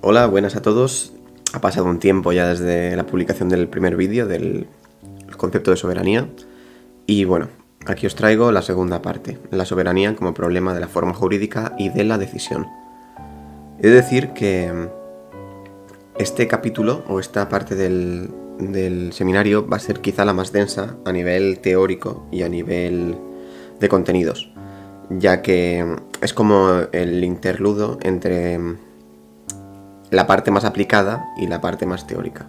Hola, buenas a todos. Ha pasado un tiempo ya desde la publicación del primer vídeo del concepto de soberanía. Y bueno, aquí os traigo la segunda parte, la soberanía como problema de la forma jurídica y de la decisión. He de decir que este capítulo o esta parte del seminario va a ser quizá la más densa a nivel teórico y a nivel de contenidos, ya que es como el interludo entre la parte más aplicada y la parte más teórica.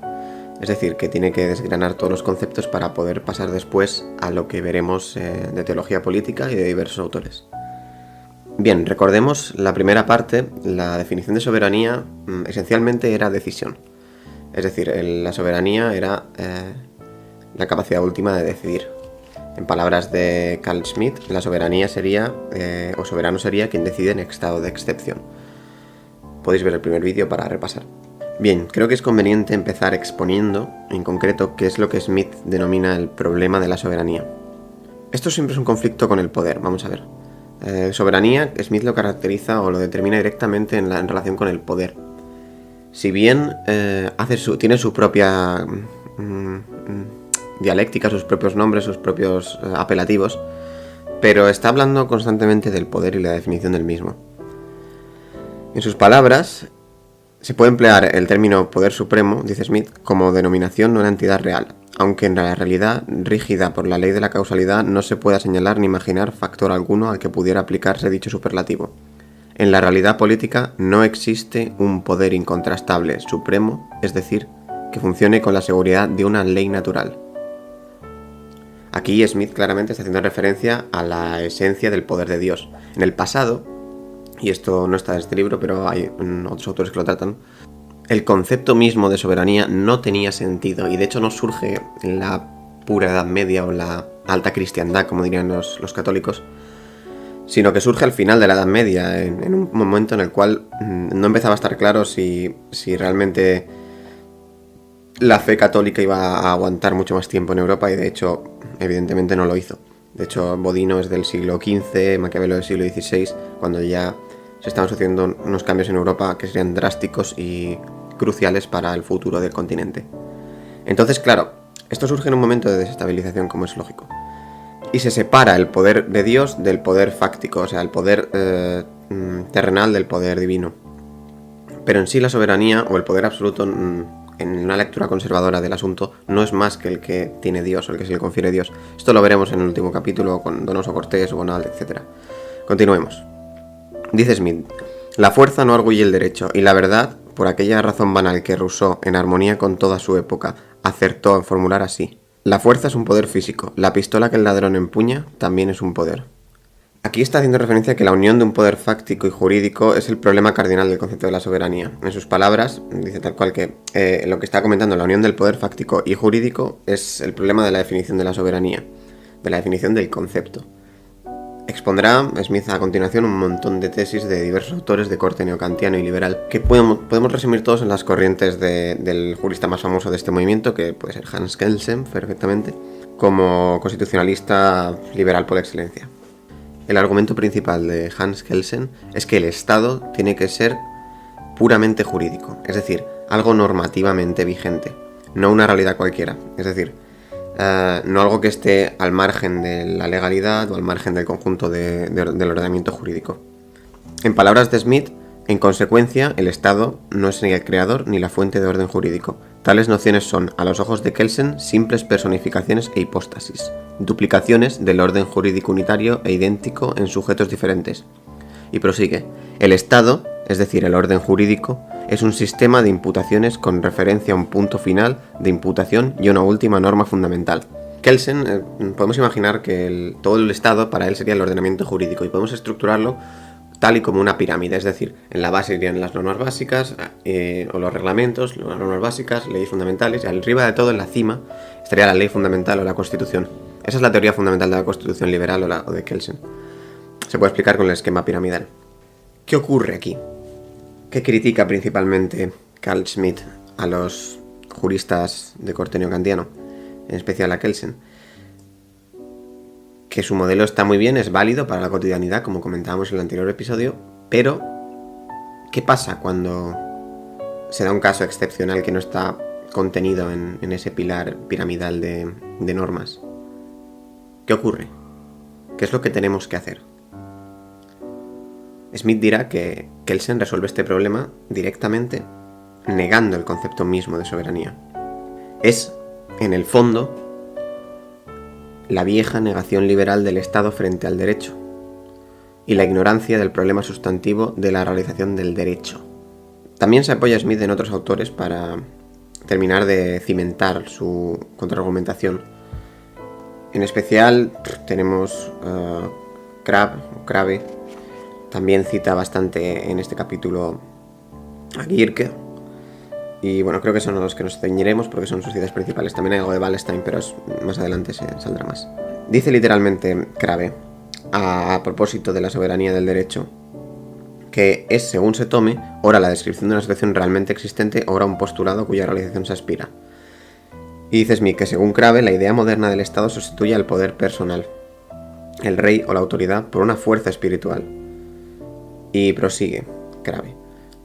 Es decir, que tiene que desgranar todos los conceptos para poder pasar después a lo que veremos de teología política y de diversos autores. Bien, recordemos la primera parte, la definición de soberanía esencialmente era decisión. Es decir, la soberanía era la capacidad última de decidir. En palabras de Carl Schmitt, la soberanía sería, o soberano sería quien decide en estado de excepción. Podéis ver el primer vídeo para repasar. Bien, creo que es conveniente empezar exponiendo, en concreto, qué es lo que Smith denomina el problema de la soberanía. Esto siempre es un conflicto con el poder, vamos a ver. Soberanía, Smith lo caracteriza o lo determina directamente en relación con el poder. Si bien tiene su propia dialéctica, sus propios nombres, sus propios apelativos, pero está hablando constantemente del poder y la definición del mismo. En sus palabras, se puede emplear el término poder supremo, dice Smith, como denominación de una entidad real, aunque en la realidad, rígida por la ley de la causalidad, no se pueda señalar ni imaginar factor alguno al que pudiera aplicarse dicho superlativo. En la realidad política no existe un poder incontrastable, supremo, es decir, que funcione con la seguridad de una ley natural. Aquí Smith claramente está haciendo referencia a la esencia del poder de Dios. En el pasado, y esto no está en este libro, pero hay otros autores que lo tratan, el concepto mismo de soberanía no tenía sentido, y de hecho no surge en la pura Edad Media o la alta cristiandad, como dirían los católicos, sino que surge al final de la Edad Media, en un momento en el cual no empezaba a estar claro si realmente la fe católica iba a aguantar mucho más tiempo en Europa, y de hecho, evidentemente no lo hizo. De hecho, Bodino es del siglo XV, Maquiavelo del siglo XVI, cuando ya se estaban sucediendo unos cambios en Europa que serían drásticos y cruciales para el futuro del continente. Entonces, claro, esto surge en un momento de desestabilización, como es lógico. Y se separa el poder de Dios del poder fáctico, o sea, el poder terrenal del poder divino. Pero en sí la soberanía o el poder absoluto, en una lectura conservadora del asunto, no es más que el que tiene Dios o el que se le confiere Dios. Esto lo veremos en el último capítulo con Donoso Cortés, Bonald, etc. Continuemos. Dice Smith: la fuerza no arguye el derecho, y la verdad, por aquella razón banal que Rousseau, en armonía con toda su época, acertó en formular así: la fuerza es un poder físico, la pistola que el ladrón empuña también es un poder. Aquí está haciendo referencia a que la unión de un poder fáctico y jurídico es el problema cardinal del concepto de la soberanía. En sus palabras, dice tal cual que lo que está comentando, la unión del poder fáctico y jurídico, es el problema de la definición de la soberanía, de la definición del concepto. Expondrá Smith a continuación un montón de tesis de diversos autores de corte neokantiano y liberal, que podemos resumir todos en las corrientes del jurista más famoso de este movimiento, que puede ser Hans Kelsen, perfectamente, como constitucionalista liberal por excelencia. El argumento principal de Hans Kelsen es que el Estado tiene que ser puramente jurídico, es decir, algo normativamente vigente, no una realidad cualquiera, es decir, no algo que esté al margen de la legalidad o al margen del conjunto del ordenamiento jurídico. En palabras de Smith, en consecuencia, el Estado no es ni el creador ni la fuente de orden jurídico. Tales nociones son, a los ojos de Kelsen, simples personificaciones e hipóstasis, duplicaciones del orden jurídico unitario e idéntico en sujetos diferentes. Y prosigue: el Estado, es decir, el orden jurídico, es un sistema de imputaciones con referencia a un punto final de imputación y una última norma fundamental. Kelsen, podemos imaginar que todo el Estado para él sería el ordenamiento jurídico, y podemos estructurarlo tal y como una pirámide, es decir, en la base irían las normas básicas o los reglamentos, las normas básicas, leyes fundamentales, y arriba de todo, en la cima, estaría la ley fundamental o la Constitución. Esa es la teoría fundamental de la Constitución liberal o de Kelsen. Se puede explicar con el esquema piramidal. ¿Qué ocurre aquí? ¿Qué critica principalmente Carl Schmitt a los juristas de corte neokantiano, en especial a Kelsen? Que su modelo está muy bien, es válido para la cotidianidad, como comentábamos en el anterior episodio, pero ¿qué pasa cuando se da un caso excepcional que no está contenido en ese pilar piramidal de normas. ¿Qué ocurre? ¿Qué es lo que tenemos que hacer? Smith dirá que Kelsen resuelve este problema directamente negando el concepto mismo de soberanía. Es, en el fondo, la vieja negación liberal del Estado frente al derecho y la ignorancia del problema sustantivo de la realización del derecho. También se apoya Smith en otros autores para terminar de cimentar su contraargumentación. En especial tenemos Crabbe, también cita bastante en este capítulo a Gierke, y bueno, creo que son los que nos ceñiremos porque son sus citas principales. También hay algo de Wallenstein, pero más adelante saldrá más. Dice literalmente Crabbe, a propósito de la soberanía del derecho, que es, según se tome, ora la descripción de una situación realmente existente, ora un postulado cuya realización se aspira. Y dice Smith que, según Crabbe, la idea moderna del Estado sustituye al poder personal, el rey o la autoridad, por una fuerza espiritual. Y prosigue Crabbe: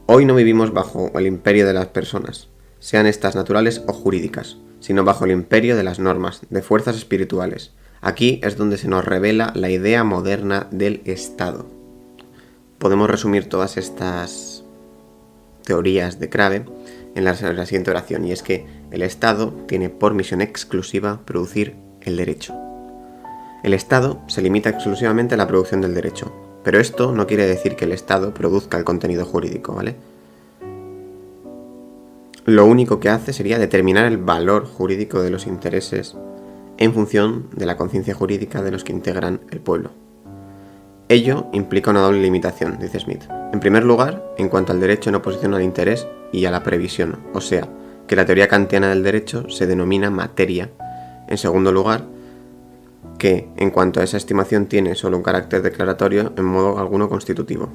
hoy no vivimos bajo el imperio de las personas, sean estas naturales o jurídicas, sino bajo el imperio de las normas, de fuerzas espirituales. Aquí es donde se nos revela la idea moderna del Estado. Podemos resumir todas estas teorías de Crabbe en la siguiente oración, y es que el Estado tiene por misión exclusiva producir el derecho. El Estado se limita exclusivamente a la producción del derecho, pero esto no quiere decir que el Estado produzca el contenido jurídico, ¿vale? Lo único que hace sería determinar el valor jurídico de los intereses en función de la conciencia jurídica de los que integran el pueblo. Ello implica una doble limitación, dice Smith. En primer lugar, en cuanto al derecho en oposición al interés y a la previsión, o sea, que la teoría kantiana del derecho se denomina materia. En segundo lugar, que, en cuanto a esa estimación, tiene solo un carácter declaratorio en modo alguno constitutivo.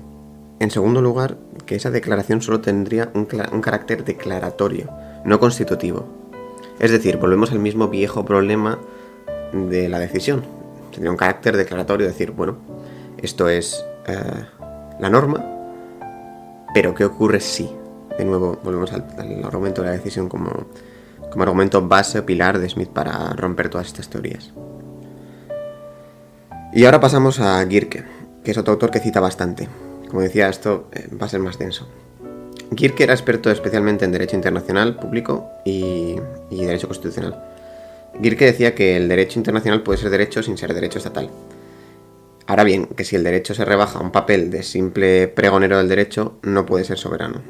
En segundo lugar, que esa declaración solo tendría un carácter declaratorio, no constitutivo. Es decir, volvemos al mismo viejo problema de la decisión. Tendría un carácter declaratorio, decir, bueno, esto es la norma, pero ¿qué ocurre si? De nuevo, volvemos al argumento de la decisión como argumento base o pilar de Smith para romper todas estas teorías. Y ahora pasamos a Gierke, que es otro autor que cita bastante. Como decía, esto va a ser más denso. Gierke era experto especialmente en derecho internacional público y derecho constitucional. Gierke decía que el derecho internacional puede ser derecho sin ser derecho estatal. Ahora bien, que si el derecho se rebaja a un papel de simple pregonero del derecho, no puede ser soberano.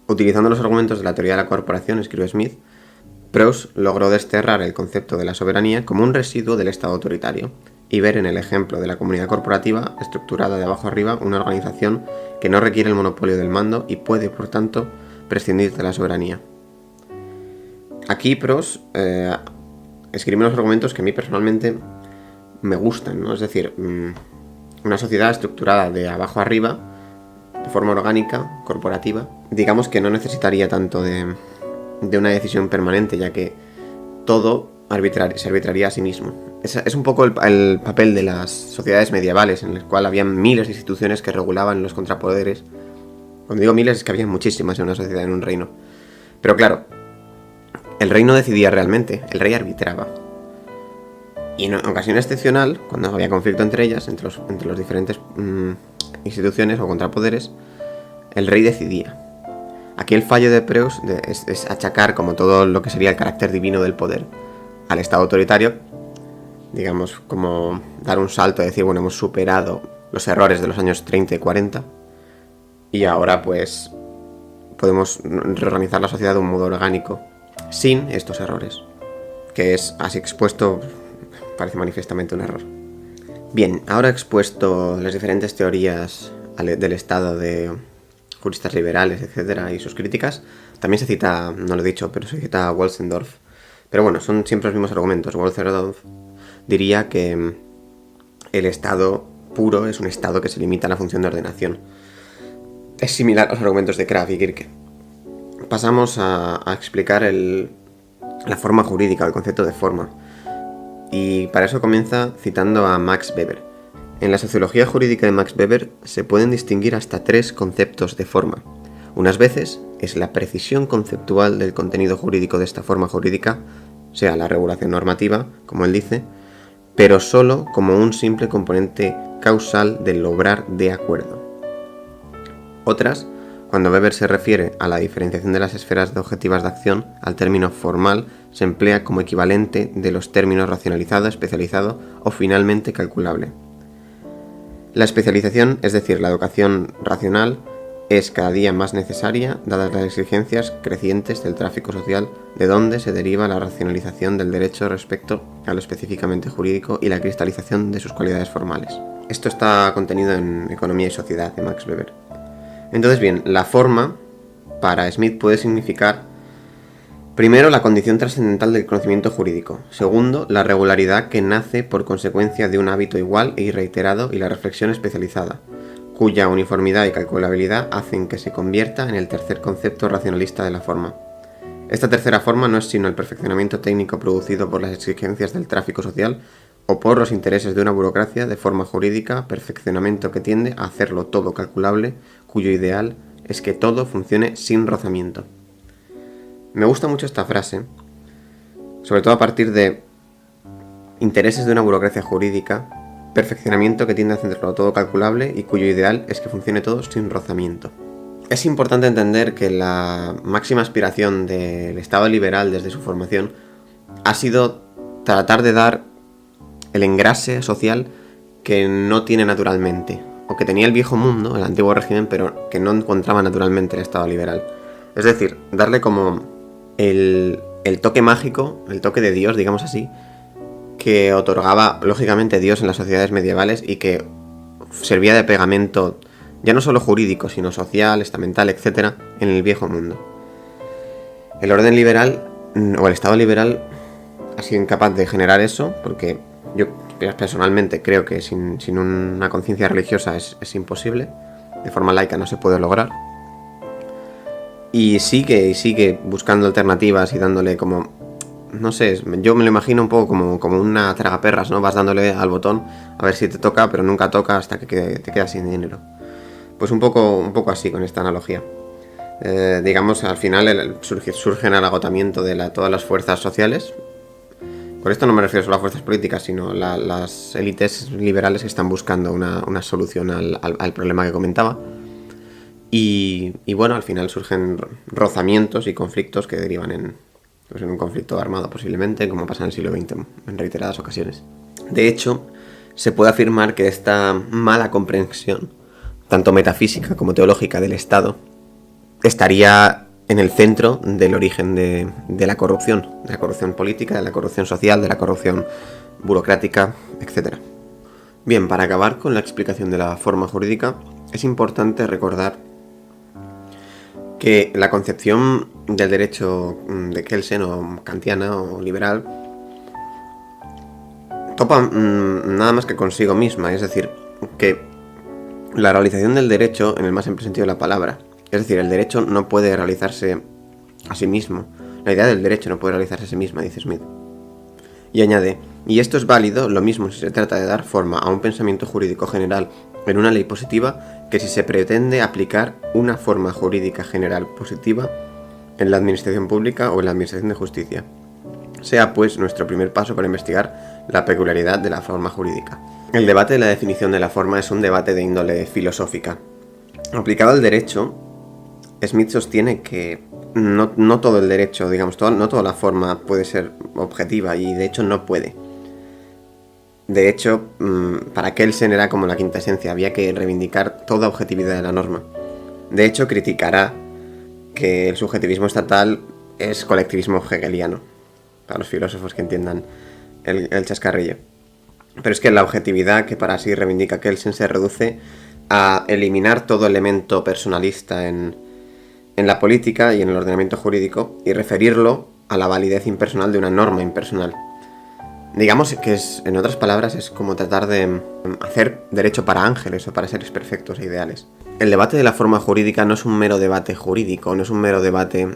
Utilizando los argumentos de la teoría de la corporación, escribe Smith, Proust logró desterrar el concepto de la soberanía como un residuo del Estado autoritario y ver en el ejemplo de la comunidad corporativa, estructurada de abajo arriba, una organización que no requiere el monopolio del mando y puede, por tanto, prescindir de la soberanía. Aquí Proust escribe unos argumentos que a mí personalmente me gustan, ¿no? Es decir, una sociedad estructurada de abajo arriba, de forma orgánica, corporativa, digamos que no necesitaría tanto de una decisión permanente, ya que todo se arbitraría a sí mismo. Es un poco el papel de las sociedades medievales, en el cual había miles de instituciones que regulaban los contrapoderes. Cuando digo miles es que había muchísimas en una sociedad, en un reino. Pero claro, el rey no decidía realmente, el rey arbitraba. Y en ocasión excepcional, cuando había conflicto entre ellas, entre los diferentes instituciones o contrapoderes, el rey decidía. Aquí el fallo de Proust es achacar como todo lo que sería el carácter divino del poder al Estado autoritario, digamos, como dar un salto y decir, bueno, hemos superado los errores de los años 30 y 40 y ahora pues podemos reorganizar la sociedad de un modo orgánico sin estos errores, que es así expuesto, parece manifiestamente un error. Bien, ahora he expuesto las diferentes teorías del Estado de juristas liberales, etcétera, y sus críticas. También se cita, no lo he dicho, pero se cita a Wolfendorf. Pero bueno, son siempre los mismos argumentos. Wolfendorf diría que el Estado puro es un Estado que se limita a la función de ordenación. Es similar a los argumentos de Krafft y Gierke. Pasamos a explicar la forma jurídica, el concepto de forma. Y para eso comienza citando a Max Weber. En la sociología jurídica de Max Weber se pueden distinguir hasta 3 conceptos de forma. Unas veces es la precisión conceptual del contenido jurídico de esta forma jurídica, sea la regulación normativa, como él dice, pero solo como un simple componente causal del obrar de acuerdo. Otras, cuando Weber se refiere a la diferenciación de las esferas de objetivas de acción, al término formal se emplea como equivalente de los términos racionalizado, especializado o finalmente calculable. La especialización, es decir, la educación racional, es cada día más necesaria, dadas las exigencias crecientes del tráfico social, de donde se deriva la racionalización del derecho respecto a lo específicamente jurídico y la cristalización de sus cualidades formales. Esto está contenido en Economía y Sociedad de Max Weber. Entonces, bien, la forma para Smith puede significar, primero, la condición trascendental del conocimiento jurídico. Segundo, la regularidad que nace por consecuencia de un hábito igual e reiterado y la reflexión especializada, cuya uniformidad y calculabilidad hacen que se convierta en el tercer concepto racionalista de la forma. Esta tercera forma no es sino el perfeccionamiento técnico producido por las exigencias del tráfico social o por los intereses de una burocracia de forma jurídica, perfeccionamiento que tiende a hacerlo todo calculable, cuyo ideal es que todo funcione sin rozamiento. Me gusta mucho esta frase, sobre todo a partir de intereses de una burocracia jurídica, perfeccionamiento que tiende a hacerlo todo calculable y cuyo ideal es que funcione todo sin rozamiento. Es importante entender que la máxima aspiración del Estado liberal desde su formación ha sido tratar de dar el engrase social que no tiene naturalmente, o que tenía el viejo mundo, el antiguo régimen, pero que no encontraba naturalmente el Estado liberal. Es decir, darle como el toque mágico, el toque de Dios, digamos así, que otorgaba lógicamente Dios en las sociedades medievales y que servía de pegamento ya no solo jurídico, sino social, estamental, etc., en el viejo mundo. El orden liberal, o el Estado liberal, ha sido incapaz de generar eso, porque yo personalmente creo que sin una conciencia religiosa es imposible, de forma laica no se puede lograr. Y sigue buscando alternativas y dándole como, no sé, yo me lo imagino un poco como una tragaperras, ¿no? Vas dándole al botón a ver si te toca, pero nunca toca hasta que te quedas sin dinero. Pues un poco así con esta analogía. Digamos, al final surgen al agotamiento de todas las fuerzas sociales. Con esto no me refiero solo a fuerzas políticas, sino las élites liberales que están buscando una solución al problema que comentaba. Y bueno, al final surgen rozamientos y conflictos que derivan en un conflicto armado posiblemente, como pasa en el siglo XX en reiteradas ocasiones. De hecho, se puede afirmar que esta mala comprensión, tanto metafísica como teológica del Estado, estaría en el centro del origen de la corrupción política, de la corrupción social, de la corrupción burocrática, etc. Bien, para acabar con la explicación de la forma jurídica, es importante recordar que la concepción del derecho de Kelsen o kantiana o liberal topa nada más que consigo misma, es decir, que la realización del derecho en el más amplio sentido de la palabra, es decir, el derecho no puede realizarse a sí mismo, la idea del derecho no puede realizarse a sí misma, dice Smith. Y añade, y esto es válido lo mismo si se trata de dar forma a un pensamiento jurídico general en una ley positiva que si se pretende aplicar una forma jurídica general positiva en la administración pública o en la administración de justicia. Sea pues nuestro primer paso para investigar la peculiaridad de la forma jurídica. El debate de la definición de la forma es un debate de índole filosófica. Aplicado al derecho, Smith sostiene que no todo el derecho, digamos, no toda la forma puede ser objetiva y de hecho no puede. De hecho, para Kelsen era como la quinta esencia, había que reivindicar toda objetividad de la norma. De hecho, criticará que el subjetivismo estatal es colectivismo hegeliano, para los filósofos que entiendan el chascarrillo. Pero es que la objetividad que para sí reivindica Kelsen se reduce a eliminar todo elemento personalista en la política y en el ordenamiento jurídico y referirlo a la validez impersonal de una norma impersonal. Digamos que en otras palabras, es como tratar de hacer derecho para ángeles o para seres perfectos e ideales. El debate de la forma jurídica no es un mero debate jurídico, no es un mero debate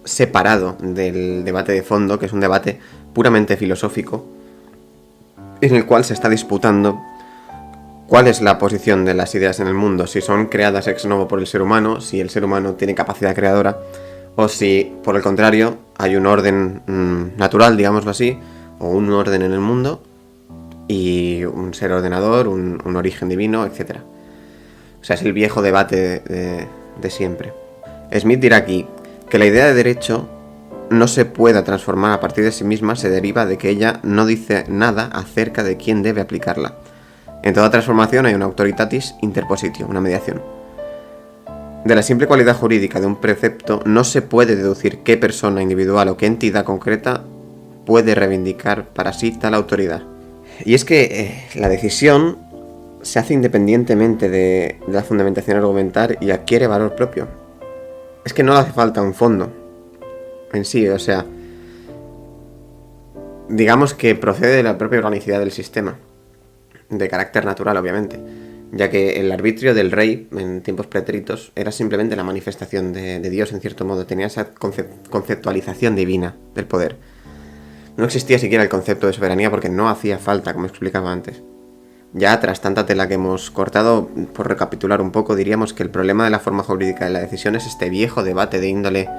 separado del debate de fondo, que es un debate puramente filosófico, en el cual se está disputando ¿Cuál es la posición de las ideas en el mundo? Si son creadas ex novo por el ser humano, si el ser humano tiene capacidad creadora, o si, por el contrario, hay un orden natural, digámoslo así, o un orden en el mundo, y un ser ordenador, un origen divino, etc. O sea, es el viejo debate de siempre. Smith dirá aquí que la idea de derecho no se pueda transformar a partir de sí misma se deriva de que ella no dice nada acerca de quién debe aplicarla. En toda transformación hay una autoritatis interpositio, una mediación. De la simple cualidad jurídica de un precepto no se puede deducir qué persona individual o qué entidad concreta puede reivindicar para sí tal autoridad. Y es que la decisión se hace independientemente de la fundamentación argumental y adquiere valor propio. Es que no le hace falta un fondo en sí, o sea, digamos que procede de la propia organicidad del sistema, de carácter natural, obviamente, ya que el arbitrio del rey en tiempos pretéritos era simplemente la manifestación de Dios, en cierto modo, tenía esa conceptualización divina del poder. No existía siquiera el concepto de soberanía porque no hacía falta, como explicaba antes. Ya tras tanta tela que hemos cortado, por recapitular un poco, diríamos que el problema de la forma jurídica de la decisión es este viejo debate de índole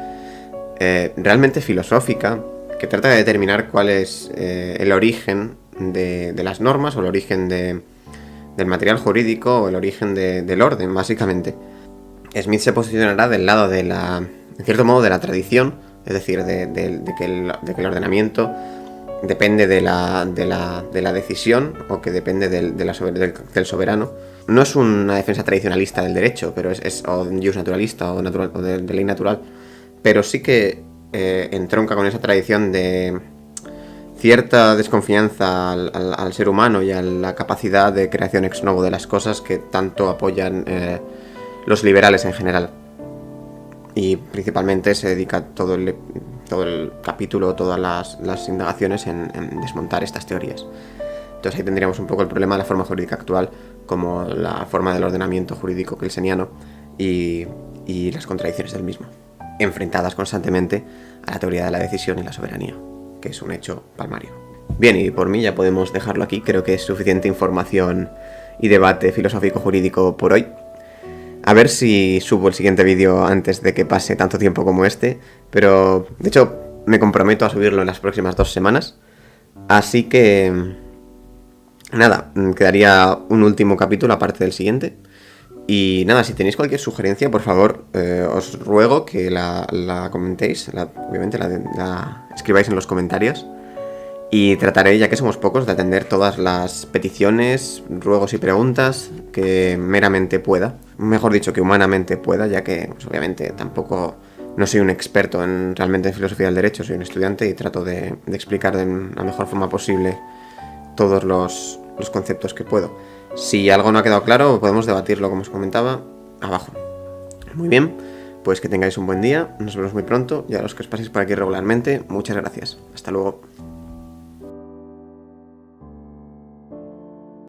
realmente filosófica, que trata de determinar cuál es el origen de las normas o el origen del material jurídico o el origen del orden, básicamente. Smith se posicionará del lado de en cierto modo, de la tradición, es decir, de que el ordenamiento depende de la decisión o que depende del soberano. No es una defensa tradicionalista del derecho, pero es o de jus naturalista o de ley natural, pero sí que entronca con esa tradición de cierta desconfianza al ser humano y a la capacidad de creación ex novo de las cosas que tanto apoyan los liberales en general. Y principalmente se dedica todo el capítulo, todas las indagaciones en desmontar estas teorías. Entonces ahí tendríamos un poco el problema de la forma jurídica actual, como la forma del ordenamiento jurídico kelseniano y las contradicciones del mismo, enfrentadas constantemente a la teoría de la decisión y la soberanía, que es un hecho palmario. Bien, y por mí ya podemos dejarlo aquí. Creo que es suficiente información y debate filosófico-jurídico por hoy. A ver si subo el siguiente vídeo antes de que pase tanto tiempo como este, pero de hecho me comprometo a subirlo en las próximas 2 semanas. Así que nada, quedaría un último capítulo aparte del siguiente. Y nada, si tenéis cualquier sugerencia, por favor, os ruego que la comentéis, obviamente la escribáis en los comentarios. Y trataré, ya que somos pocos, de atender todas las peticiones, ruegos y preguntas que meramente pueda. Mejor dicho, que humanamente pueda, ya que pues, obviamente tampoco no soy un experto realmente en filosofía del derecho, soy un estudiante y trato de explicar de la mejor forma posible todos los conceptos que puedo. Si algo no ha quedado claro, podemos debatirlo, como os comentaba, abajo. Muy bien, pues que tengáis un buen día, nos vemos muy pronto, y a los que os paséis por aquí regularmente, muchas gracias. Hasta luego.